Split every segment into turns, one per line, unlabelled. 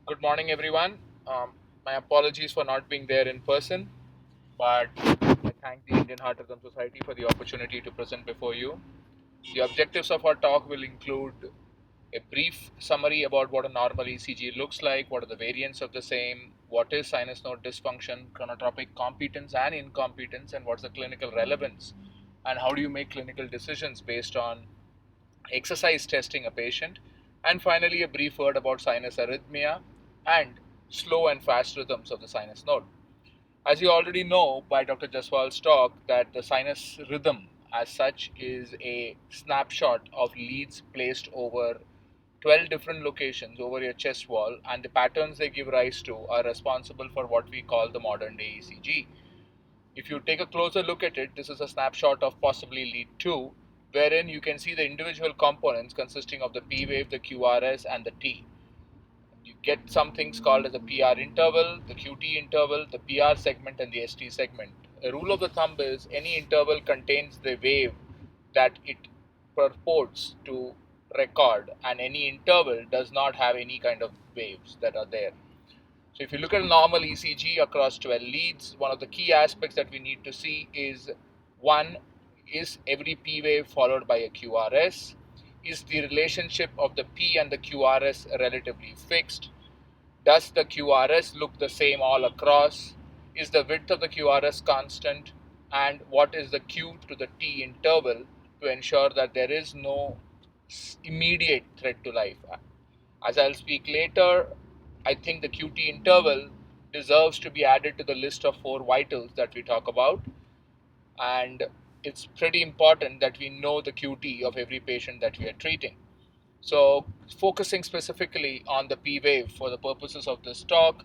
Good morning, everyone. My apologies for not being there in person, but I thank the Indian Heart Rhythm Society for the opportunity to present before you. The objectives of our talk will include a brief summary about what a normal ECG looks like, what are the variants of the same, what is sinus node dysfunction, chronotropic competence and incompetence, and what's the clinical relevance, and how do you make clinical decisions based on exercise testing a patient, and finally a brief word about sinus arrhythmia and slow and fast rhythms of the sinus node. As you already know by Dr. Jaswal's talk, that the sinus rhythm as such is a snapshot of leads placed over 12 different locations over your chest wall, and the patterns they give rise to are responsible for what we call the modern day ECG. If you take a closer look at it, this is a snapshot of possibly lead 2, wherein you can see the individual components consisting of the P wave, the QRS, and the T. You get some things called as the PR interval, the QT interval, the PR segment, and the ST segment. A rule of the thumb is any interval contains the wave that it purports to record, and any interval does not have any kind of waves that are there. So if you look at a normal ECG across 12 leads, one of the key aspects that we need to see is, one, is every P wave followed by a QRS? Is the relationship of the P and the QRS relatively fixed? Does the QRS look the same all across? Is the width of the QRS constant? And what is the Q to the T interval to ensure that there is no immediate threat to life? As I'll speak later, I think the QT interval deserves to be added to the list of four vitals that we talk about, and it's pretty important that we know the QT of every patient that we are treating. So, focusing specifically on the P wave for the purposes of this talk,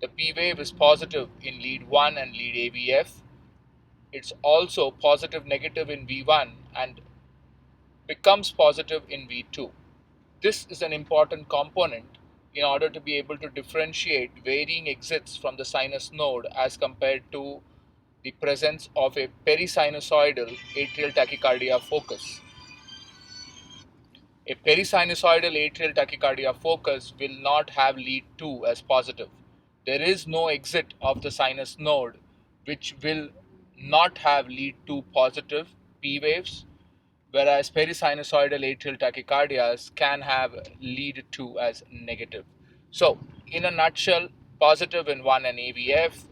the P wave is positive in lead 1 and lead AVF. It's also positive negative in V1 and becomes positive in V2. This is an important component in order to be able to differentiate varying exits from the sinus node as compared to the presence of a perisinusoidal atrial tachycardia focus. A perisinusoidal atrial tachycardia focus will not have lead 2 as positive. There is no exit of the sinus node which will not have lead 2 positive P waves, whereas perisinusoidal atrial tachycardias can have lead 2 as negative. So, in a nutshell, positive in 1 and AVF,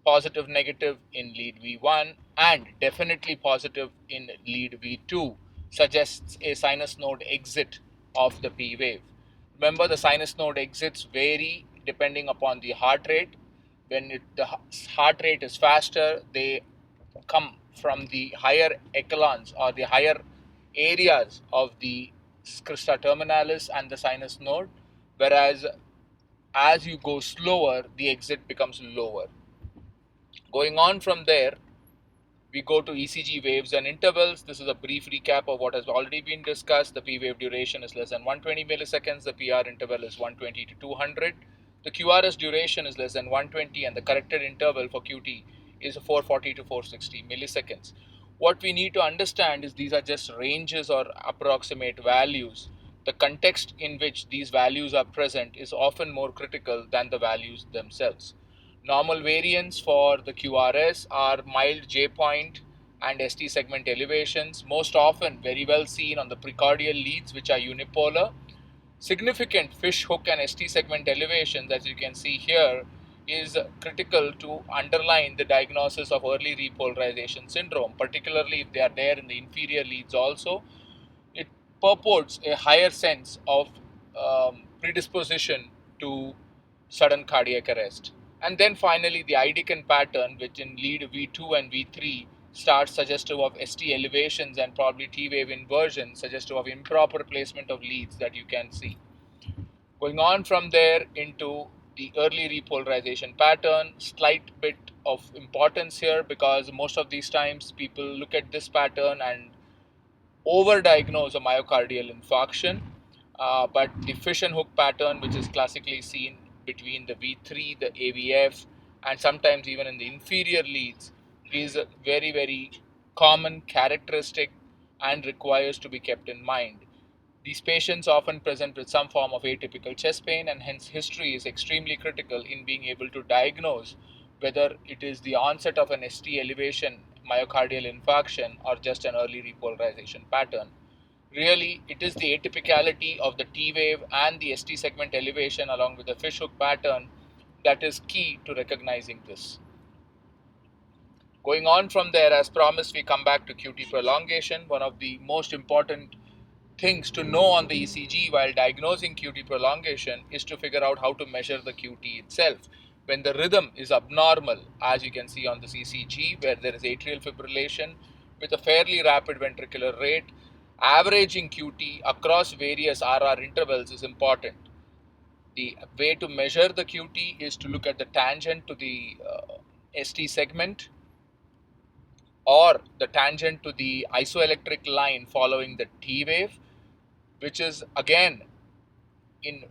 positive negative in lead V1, and definitely positive in lead V2 suggests a sinus node exit of the P wave. Remember, the sinus node exits vary depending upon the heart rate. When the heart rate is faster, they come from the higher echelons or the higher areas of the crista terminalis and the sinus node, whereas as you go slower, the exit becomes lower. Going on from there, we go to ECG waves and intervals. This is a brief recap of what has already been discussed. The P wave duration is less than 120 milliseconds. The PR interval is 120 to 200. The QRS duration is less than 120, and the corrected interval for QT is 440 to 460 milliseconds. What we need to understand is these are just ranges or approximate values. The context in which these values are present is often more critical than the values themselves. Normal variants for the QRS are mild J point and ST segment elevations, most often very well seen on the precordial leads, which are unipolar. Significant fish hook and ST segment elevations, as you can see here, is critical to underline the diagnosis of early repolarization syndrome, particularly if they are there in the inferior leads also. It purports a higher sense of predisposition to sudden cardiac arrest. And then finally, the IDCAN pattern, which in lead V2 and V3 starts suggestive of ST elevations and probably T wave inversion, suggestive of improper placement of leads that you can see. Going on from there into the early repolarization pattern, slight bit of importance here because most of these times people look at this pattern and overdiagnose a myocardial infarction, but the fish and hook pattern, which is classically seen between the V3, the AVF, and sometimes even in the inferior leads, is a very common characteristic and requires to be kept in mind. These patients often present with some form of atypical chest pain, and hence history is extremely critical in being able to diagnose whether it is the onset of an ST elevation myocardial infarction or just an early repolarization pattern. Really, it is the atypicality of the T wave and the ST segment elevation along with the fishhook pattern that is key to recognizing this. Going on from there, as promised, we come back to QT prolongation. One of the most important things to know on the ECG while diagnosing QT prolongation is to figure out how to measure the QT itself. When the rhythm is abnormal, as you can see on this ECG, where there is atrial fibrillation with a fairly rapid ventricular rate, averaging QT across various RR intervals is important. The way to measure the QT is to look at the tangent to the ST segment or the tangent to the isoelectric line following the T wave, which is again in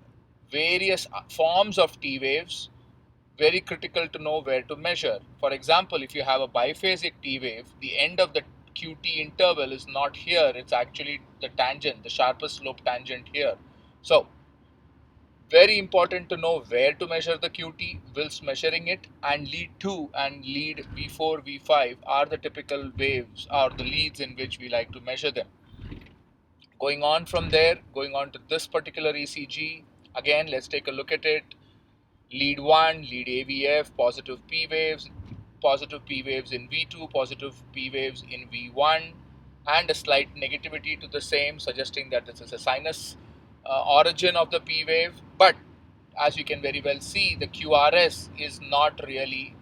various forms of T waves, very critical to know where to measure. For example, if you have a biphasic T wave, the end of the QT interval is not here, it's actually the tangent, the sharpest slope tangent here. So, very important to know where to measure the QT whilst measuring it, and lead 2 and lead V4, V5 are the typical waves or the leads in which we like to measure them. Going on from there, going on to this particular ECG, again, let's take a look at it. Lead 1, lead AVF, positive P waves in V2, positive P waves in V1, and a slight negativity to the same, suggesting that this is a sinus origin of the P wave. But as you can very well see, the QRS is not really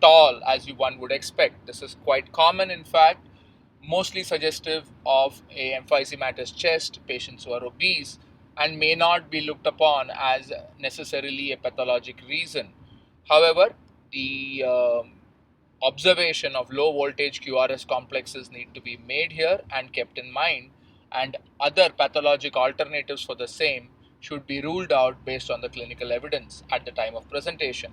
tall as one would expect. This is quite common, in fact, mostly suggestive of a emphysematous chest, patients who are obese, and may not be looked upon as necessarily a pathologic reason. However, the observation of low voltage QRS complexes need to be made here and kept in mind, and other pathologic alternatives for the same should be ruled out based on the clinical evidence at the time of presentation.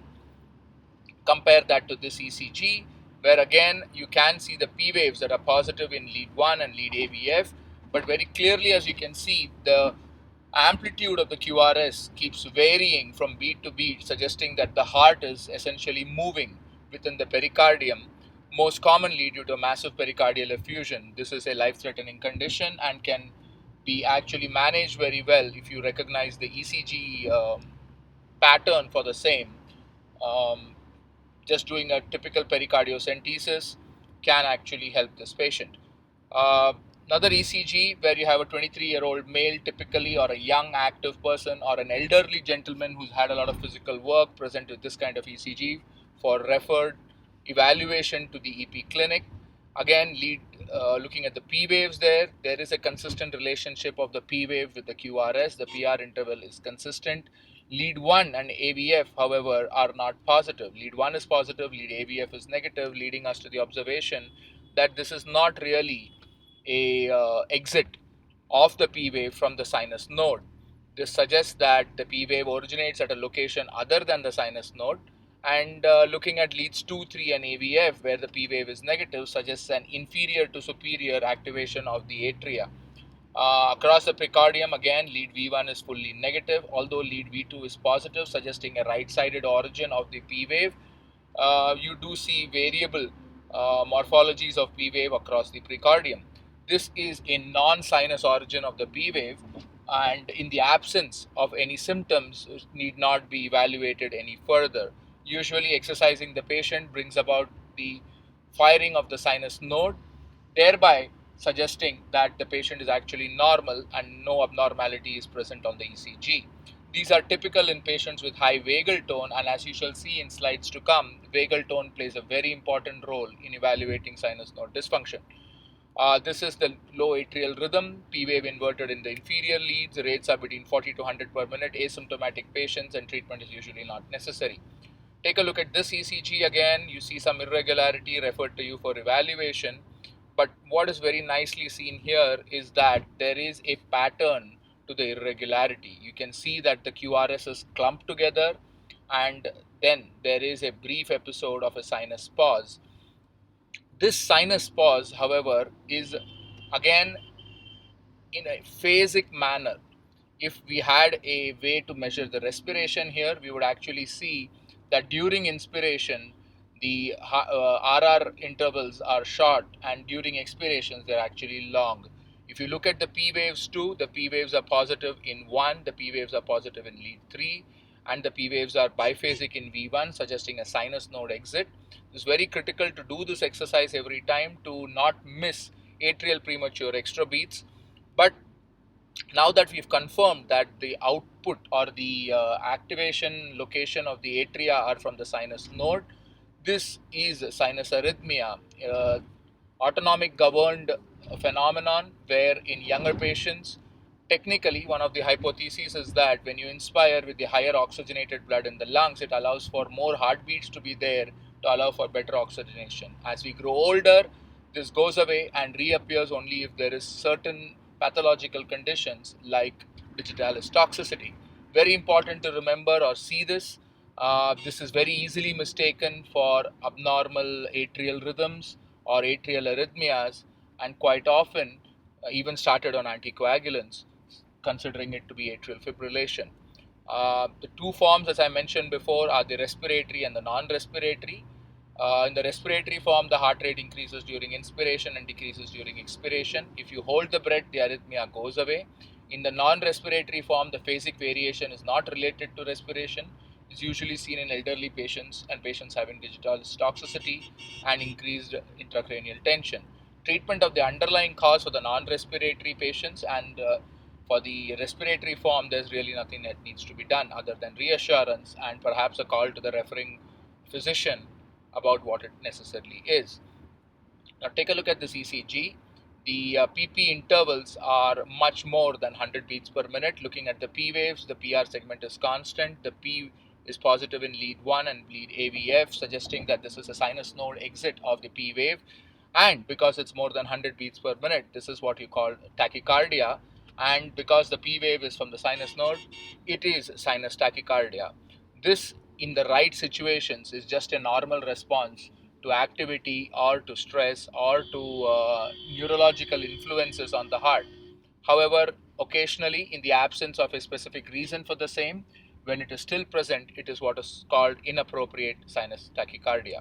Compare that to this ECG, where again you can see the P waves that are positive in lead 1 and lead AVF, but very clearly, as you can see, the amplitude of the QRS keeps varying from beat to beat, suggesting that the heart is essentially moving within the pericardium, most commonly due to massive pericardial effusion. This is a life-threatening condition and can be actually managed very well if you recognize the ECG pattern for the same. Um, just doing a typical pericardiocentesis can actually help this patient. Uh, Another ECG where you have a 23-year-old male typically, or a young active person, or an elderly gentleman who's had a lot of physical work present with this kind of ECG for referred evaluation to the EP clinic. Again, looking at the P waves there is a consistent relationship of the P wave with the QRS. The PR interval is consistent. Lead 1 and AVF, however, are not positive. Lead 1 is positive, lead AVF is negative, leading us to the observation that this is not really a exit of the P wave from the sinus node. This suggests that the P wave originates at a location other than the sinus node, and looking at leads 2, 3 and AVF where the P wave is negative suggests an inferior to superior activation of the atria. Across the pericardium, again, lead V1 is fully negative, although lead V2 is positive, suggesting a right-sided origin of the P wave. You do see variable morphologies of P wave across the pericardium. This is a non-sinus origin of the P wave, and in the absence of any symptoms, need not be evaluated any further. Usually, exercising the patient brings about the firing of the sinus node, thereby suggesting that the patient is actually normal and no abnormality is present on the ECG. These are typical in patients with high vagal tone, and as you shall see in slides to come, vagal tone plays a very important role in evaluating sinus node dysfunction. This is the low atrial rhythm, P wave inverted in the inferior leads. Rates are between 40 to 100 per minute, asymptomatic patients, and treatment is usually not necessary. Take a look at this ECG again. You see some irregularity referred to you for evaluation. But what is very nicely seen here is that there is a pattern to the irregularity. You can see that the QRS is clumped together, and then there is a brief episode of a sinus pause. This sinus pause, however, is again in a phasic manner. If we had a way to measure the respiration here, we would actually see that during inspiration, the RR intervals are short, and during expirations, they're actually long. If you look at the P waves too, the P waves are positive in 1, the P waves are positive in lead 3, and the P waves are biphasic in V1, suggesting a sinus node exit. It's very critical to do this exercise every time to not miss atrial premature extra beats. But now that we've confirmed that the output or the activation location of the atria are from the sinus node, this is sinus arrhythmia, autonomic governed phenomenon where in younger patients, technically one of the hypotheses is that when you inspire with the higher oxygenated blood in the lungs, it allows for more heartbeats to be there to allow for better oxygenation. As we grow older, this goes away and reappears only if there is certain pathological conditions like digitalis toxicity. Very important to remember or see this. This is very easily mistaken for abnormal atrial rhythms or atrial arrhythmias, and quite often even started on anticoagulants, considering it to be atrial fibrillation. The two forms, as I mentioned before, are the respiratory and the non-respiratory. In the respiratory form, the heart rate increases during inspiration and decreases during expiration. If you hold the breath, the arrhythmia goes away. In the non-respiratory form, the phasic variation is not related to respiration. It's usually seen in elderly patients and patients having digitalis toxicity and increased intracranial tension. Treatment of the underlying cause for the non-respiratory patients and for the respiratory form, there's really nothing that needs to be done other than reassurance and perhaps a call to the referring physician about what it necessarily is. Now take a look at this ECG. The PP intervals are much more than 100 beats per minute. Looking at the P waves, the PR segment is constant. The P is positive in lead 1 and lead AVF, suggesting that this is a sinus node exit of the P wave. And because it's more than 100 beats per minute, this is what you call tachycardia. And because the P wave is from the sinus node, it is sinus tachycardia. This, in the right situations, is just a normal response to activity or to stress or to neurological influences on the heart. However, occasionally, in the absence of a specific reason for the same, when it is still present, it is what is called inappropriate sinus tachycardia.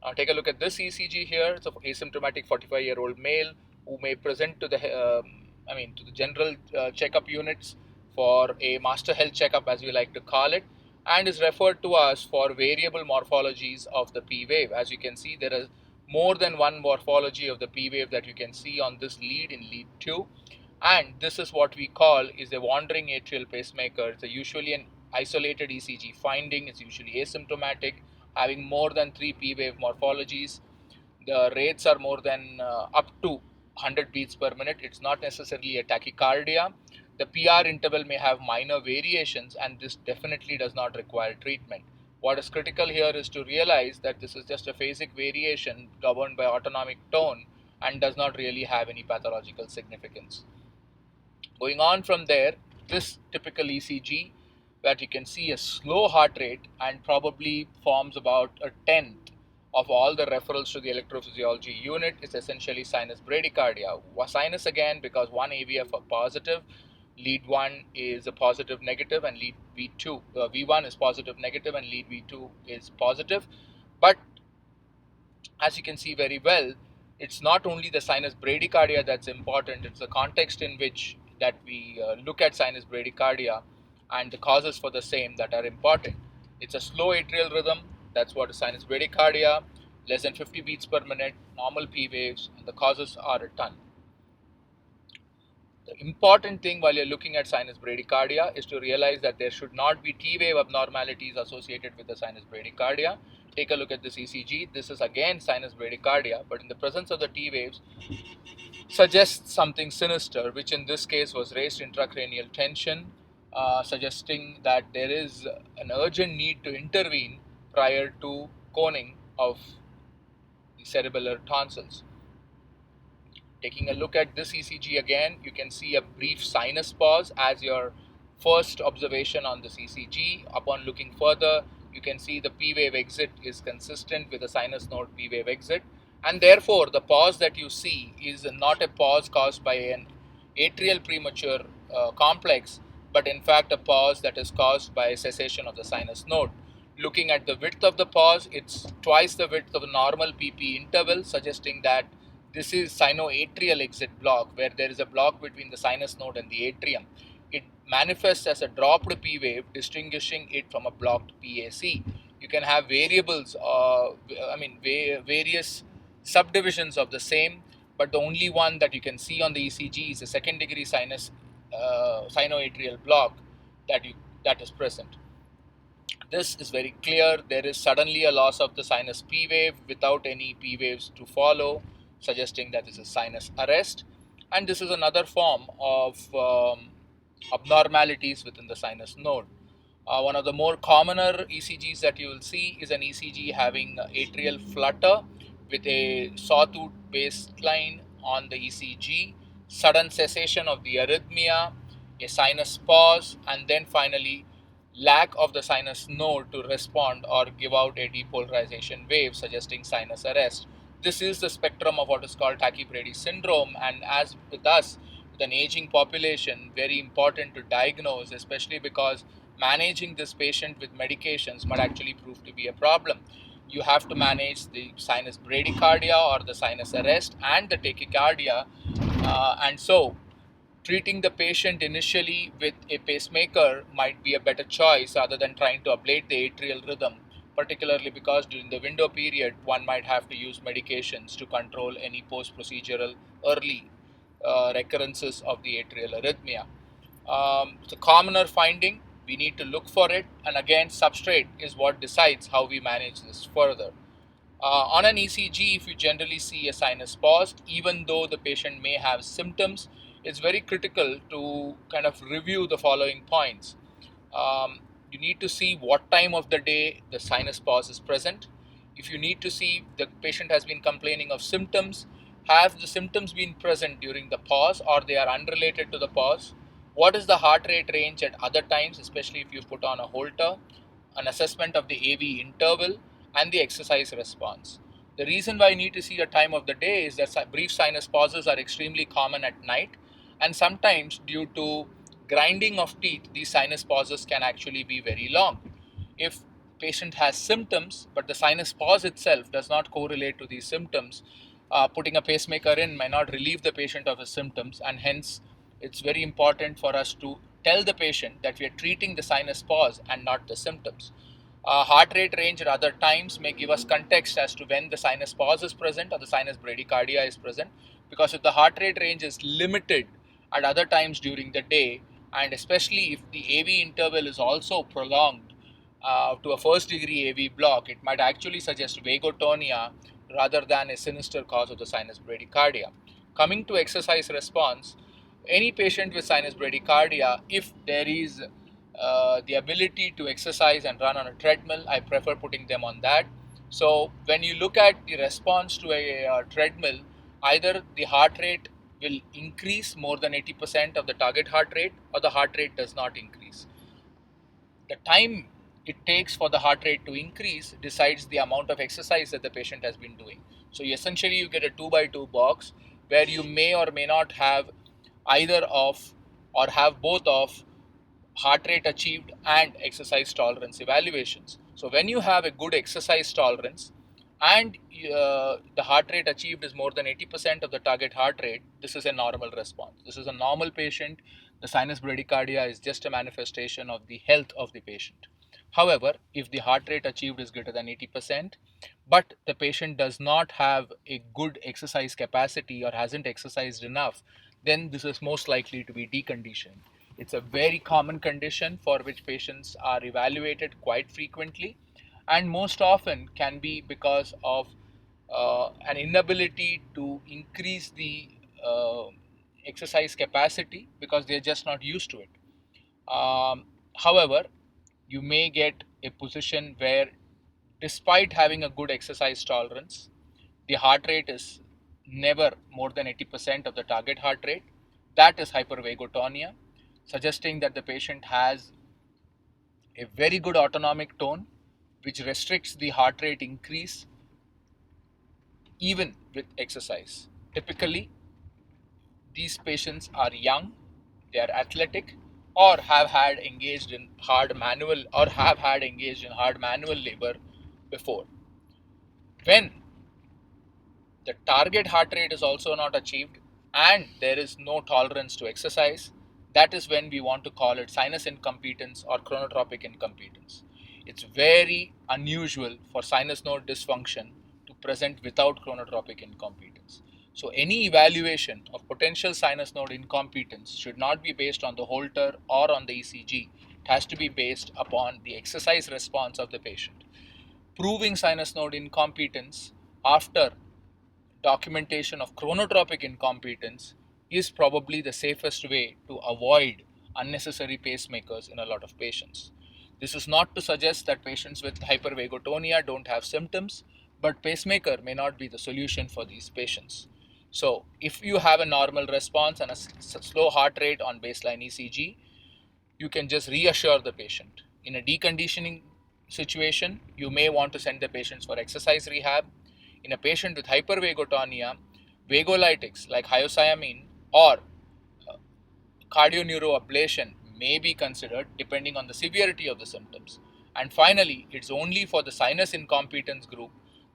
Now, take a look at this ECG here. It's an asymptomatic 45-year-old male who may present to to the general checkup units for a master health checkup, as we like to call it, and is referred to us for variable morphologies of the P wave. As you can see, there is more than one morphology of the P wave that you can see on this lead in lead 2, and this is what we call is a wandering atrial pacemaker. It's usually an isolated ECG finding. It's usually asymptomatic, having more than 3 P wave morphologies. The rates are more than up to 100 beats per minute. It's not necessarily a tachycardia. The PR interval may have minor variations, and this definitely does not require treatment. What is critical here is to realize that this is just a phasic variation governed by autonomic tone and does not really have any pathological significance. Going on from there, this typical ECG, that you can see a slow heart rate and probably forms about a tenth of all the referrals to the electrophysiology unit, is essentially sinus bradycardia. Sinus again because one AVF are positive, lead 1 is a positive negative, and lead V2 V1 is positive negative and lead V2 is positive. But as you can see very well, it's not only the sinus bradycardia that's important, it's the context in which that we look at sinus bradycardia and the causes for the same that are important. It's a slow atrial rhythm, that's what is sinus bradycardia, less than 50 beats per minute, normal P waves, and the causes are a ton. The important thing while you're looking at sinus bradycardia is to realize that there should not be T wave abnormalities associated with the sinus bradycardia. Take a look at this ECG. This is again sinus bradycardia, but in the presence of the T waves suggests something sinister, which in this case was raised intracranial tension, suggesting that there is an urgent need to intervene prior to coning of the cerebellar tonsils. Taking a look at this ECG again, you can see a brief sinus pause as your first observation on this ECG. Upon looking further, you can see the P wave exit is consistent with the sinus node P wave exit, and therefore the pause that you see is not a pause caused by an atrial premature complex, but in fact a pause that is caused by cessation of the sinus node. Looking at the width of the pause, it's twice the width of the normal PP interval, suggesting that this is sinoatrial exit block, where there is a block between the sinus node and the atrium. It manifests as a dropped P wave, distinguishing it from a blocked PAC. You can have variables, various subdivisions of the same, but the only one that you can see on the ECG is a second degree sinoatrial block that is present. This is very clear. There is suddenly a loss of the sinus P wave without any P waves to follow, suggesting that this is sinus arrest. And this is another form of abnormalities within the sinus node. One of the more commoner ECGs that you will see is an ECG having atrial flutter with a sawtooth baseline on the ECG, sudden cessation of the arrhythmia, a sinus pause, and then finally lack of the sinus node to respond or give out a depolarization wave suggesting sinus arrest. This is the spectrum of what is called tachybrady syndrome, and as with us, with an aging population, very important to diagnose, especially because managing this patient with medications might actually prove to be a problem. You have to manage the sinus bradycardia or the sinus arrest and the tachycardia, and so treating the patient initially with a pacemaker might be a better choice rather than trying to ablate the atrial rhythm, particularly because during the window period, one might have to use medications to control any post procedural early recurrences of the atrial arrhythmia. It's a commoner finding. We need to look for it, and again, substrate is what decides how we manage this further. On an ECG, if you generally see a sinus pause, even though the patient may have symptoms, it's very critical to kind of review the following points. You need to see what time of the day the sinus pause is present. If you need to see the patient has been complaining of symptoms, have the symptoms been present during the pause or they are unrelated to the pause? What is the heart rate range at other times, especially if you put on a Holter? An assessment of the AV interval and the exercise response. The reason why I need to see a time of the day is that brief sinus pauses are extremely common at night, and sometimes due to grinding of teeth, these sinus pauses can actually be very long. If patient has symptoms but the sinus pause itself does not correlate to these symptoms, putting a pacemaker in may not relieve the patient of his symptoms, and hence it's very important for us to tell the patient that we are treating the sinus pause and not the symptoms. Heart rate range at other times may give us context as to when the sinus pause is present or the sinus bradycardia is present, because if the heart rate range is limited at other times during the day, and especially if the AV interval is also prolonged to a first degree AV block, it might actually suggest vagotonia rather than a sinister cause of the sinus bradycardia. Coming to exercise response, any patient with sinus bradycardia, if there is the ability to exercise and run on a treadmill, I prefer putting them on that. So when you look at the response to a treadmill, either the heart rate will increase more than 80% of the target heart rate, or the heart rate does not increase. The time it takes for the heart rate to increase decides the amount of exercise that the patient has been doing. So essentially you get a 2x2 box where you may or may not have either of or have both of heart rate achieved and exercise tolerance evaluations. So when you have a good exercise tolerance and the heart rate achieved is more than 80% of the target heart rate, this is a normal response. This is a normal patient. The sinus bradycardia is just a manifestation of the health of the patient. However, if the heart rate achieved is greater than 80%, but the patient does not have a good exercise capacity or hasn't exercised enough, then this is most likely to be deconditioned. It's a very common condition for which patients are evaluated quite frequently, and most often can be because of an inability to increase the exercise capacity because they're just not used to it. However, you may get a position where, despite having a good exercise tolerance, the heart rate is never more than 80% of the target heart rate. That is hypervagotonia, suggesting that the patient has a very good autonomic tone, which restricts the heart rate increase even with exercise. Typically, These patients are young, they are athletic, or have had engaged in hard manual labor before. When the target heart rate is also not achieved and there is no tolerance to exercise, that is when we want to call it sinus incompetence or chronotropic incompetence. It's very unusual for sinus node dysfunction to present without chronotropic incompetence. So any evaluation of potential sinus node incompetence should not be based on the Holter or on the ECG. It has to be based upon the exercise response of the patient. Proving sinus node incompetence after documentation of chronotropic incompetence is probably the safest way to avoid unnecessary pacemakers in a lot of patients. This is not to suggest that patients with hypervagotonia don't have symptoms, but pacemaker may not be the solution for these patients. So, if you have a normal response and a slow heart rate on baseline ECG, you can just reassure the patient. In a deconditioning situation, you may want to send the patients for exercise rehab. In a patient with hypervagotonia, vagolytics like hyoscyamine or cardioneuroablation may be considered depending on the severity of the symptoms. And finally, it's only for the sinus incompetence group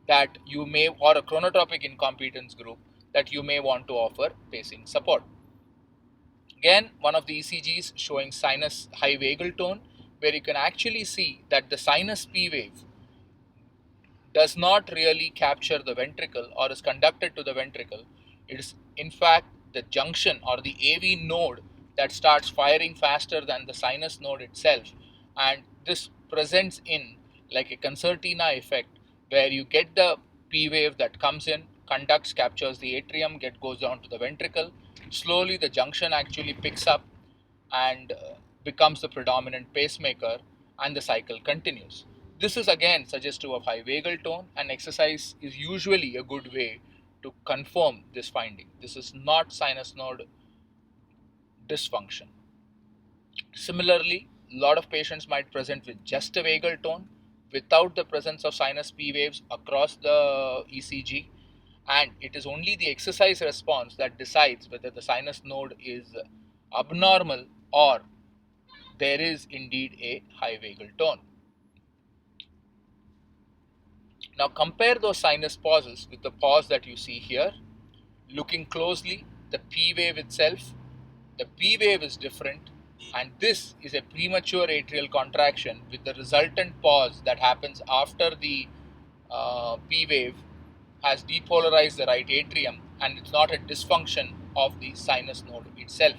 that you may, or a chronotropic incompetence group, that you may want to offer pacing support. Again, one of the ECGs showing sinus high vagal tone, where you can actually see that the sinus P wave does not really capture the ventricle or is conducted to the ventricle. It is in fact the junction or the AV node that starts firing faster than the sinus node itself, and this presents in like a concertina effect where you get the P wave that comes in, conducts, captures the atrium, goes down to the ventricle. Slowly the junction actually picks up and becomes the predominant pacemaker, and the cycle continues. This is again suggestive of high vagal tone, and exercise is usually a good way to confirm this finding. This is not sinus node dysfunction. Similarly, a lot of patients might present with just a vagal tone without the presence of sinus P waves across the ECG, and it is only the exercise response that decides whether the sinus node is abnormal or there is indeed a high vagal tone. Now compare those sinus pauses with the pause that you see here. Looking closely, the P wave itself, the P wave is different, and this is a premature atrial contraction with the resultant pause that happens after the P wave has depolarized the right atrium, and it's not a dysfunction of the sinus node itself.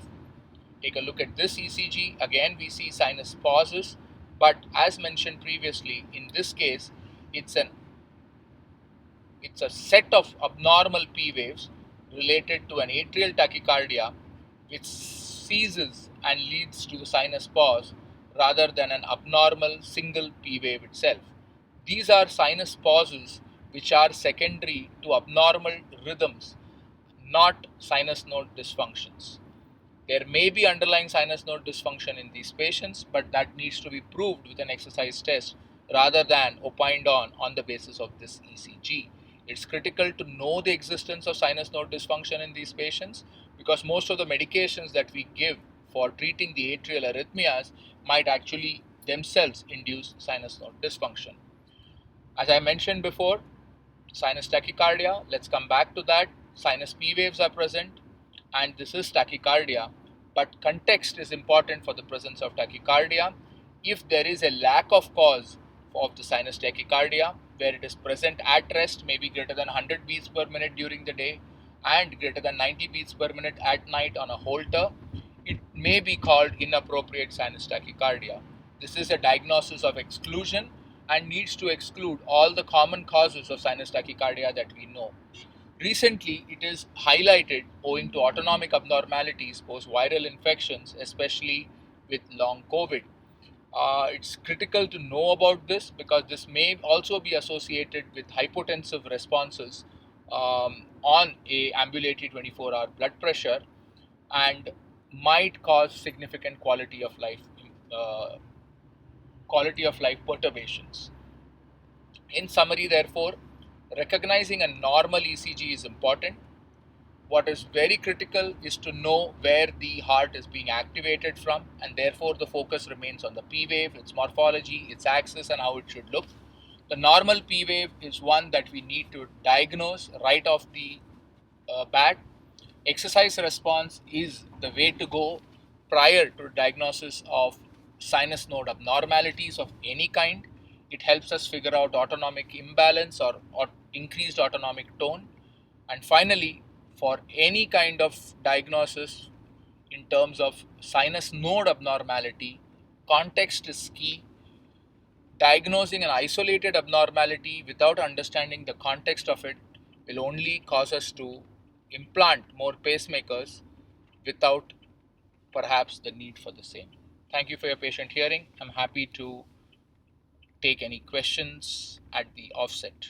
Take a look at this ECG. Again, we see sinus pauses, but as mentioned previously, in this case, it's an it's a set of abnormal P waves related to an atrial tachycardia which ceases and leads to the sinus pause rather than an abnormal single P wave itself. These are sinus pauses which are secondary to abnormal rhythms, not sinus node dysfunctions. There may be underlying sinus node dysfunction in these patients, but that needs to be proved with an exercise test rather than opined on the basis of this ECG. It's critical to know the existence of sinus node dysfunction in these patients because most of the medications that we give for treating the atrial arrhythmias might actually themselves induce sinus node dysfunction. As I mentioned before, sinus tachycardia, let's come back to that. Sinus P waves are present, and this is tachycardia, but context is important for the presence of tachycardia. If there is a lack of cause of the sinus tachycardia, where it is present at rest, maybe greater than 100 beats per minute during the day and greater than 90 beats per minute at night on a Holter, it may be called inappropriate sinus tachycardia. This is a diagnosis of exclusion and needs to exclude all the common causes of sinus tachycardia that we know. Recently, it is highlighted owing to autonomic abnormalities post viral infections, especially with long COVID. It's critical to know about this because this may also be associated with hypotensive responses on a ambulatory 24-hour blood pressure and might cause significant uh, quality of life perturbations. In summary, therefore, recognizing a normal ECG is important. what is very critical is to know where the heart is being activated from, and therefore the focus remains on the P wave, its morphology, its axis, and how it should look. The normal P wave is one that we need to diagnose right off the bat. Exercise response is the way to go prior to diagnosis of sinus node abnormalities of any kind. It helps us figure out autonomic imbalance or increased autonomic tone. And finally, for any kind of diagnosis in terms of sinus node abnormality, context is key. Diagnosing an isolated abnormality without understanding the context of it will only cause us to implant more pacemakers without perhaps the need for the same. Thank you for your patient hearing. I'm happy to take any questions at the offset.